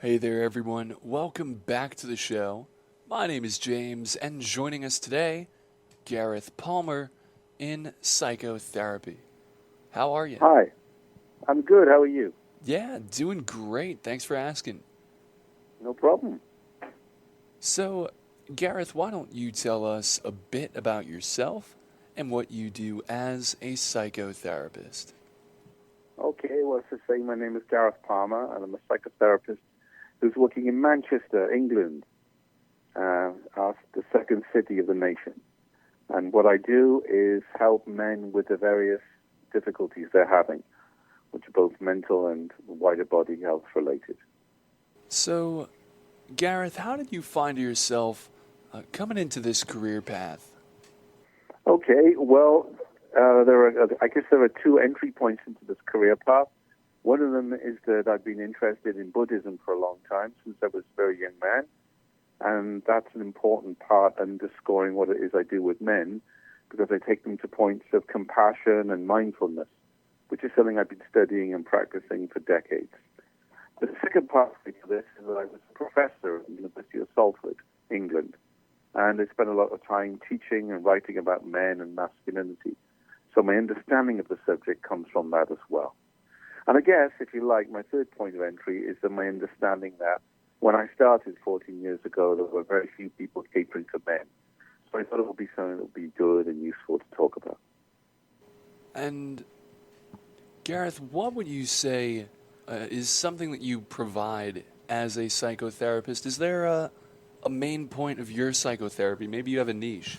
Hey there, everyone. Welcome back to the show. My name is James, and joining us today, Gareth Palmer in psychotherapy. How are you? Hi, I'm good. How are you? Yeah, doing great. Thanks for asking. No problem. So, Gareth, why don't you tell us a bit about yourself and what you do as a psychotherapist? Okay, well, as I say, my name is Gareth Palmer, and I'm a psychotherapist who's working in Manchester, England, the second city of the nation. And what I do is help men with the various difficulties they're having, which are both mental and wider body health related. So, Gareth, how did you find yourself coming into this career path? Okay, well, I guess there are two entry points into this career path. One of them is that I've been interested in Buddhism for a long time, since I was a very young man. And that's an important part in underscoring what it is I do with men, because I take them to points of compassion and mindfulness, which is something I've been studying and practicing for decades. The second part of this is that I was a professor at the University of Salford, England, and I spent a lot of time teaching and writing about men and masculinity. So my understanding of the subject comes from that as well. And I guess, if you like, my third point of entry is that my understanding that when I started 14 years ago, there were very few people catering to men. So I thought it would be something that would be good and useful to talk about. And Gareth, what would you say is something that you provide as a psychotherapist? Is there a main point of your psychotherapy? Maybe you have a niche.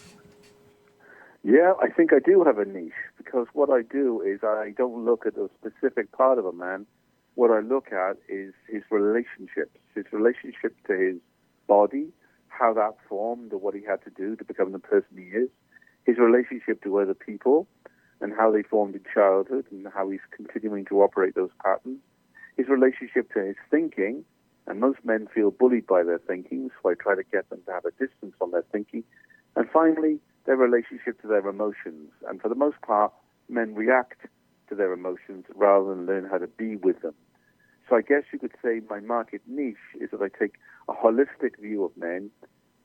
Yeah, I think I do have a niche, because what I do is I don't look at a specific part of a man. What I look at is his relationship to his body, how that formed, or what he had to do to become the person he is, his relationship to other people, and how they formed in childhood, and how he's continuing to operate those patterns, his relationship to his thinking, and most men feel bullied by their thinking, so I try to get them to have a distance on their thinking, and finally, their relationship to their emotions. And for the most part, men react to their emotions rather than learn how to be with them. So I guess you could say my market niche is that I take a holistic view of men,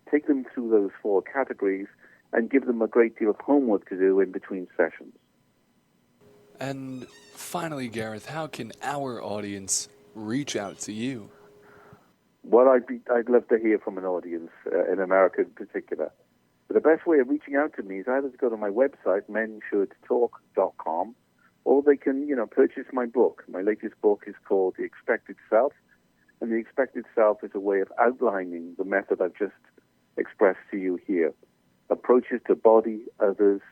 take them through those four categories, and give them a great deal of homework to do in between sessions. And finally, Gareth, how can our audience reach out to you? Well, I'd love to hear from an audience, in America in particular. But the best way of reaching out to me is either to go to my website, menshouldtalk.com, or they can, purchase my book. My latest book is called The Expected Self, and The Expected Self is a way of outlining the method I've just expressed to you here. Approaches to body, others,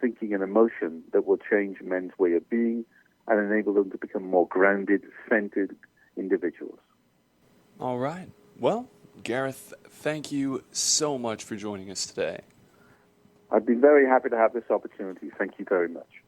thinking and emotion that will change men's way of being and enable them to become more grounded, centered individuals. All right. Well, Gareth, thank you so much for joining us today. I've been very happy to have this opportunity. Thank you very much.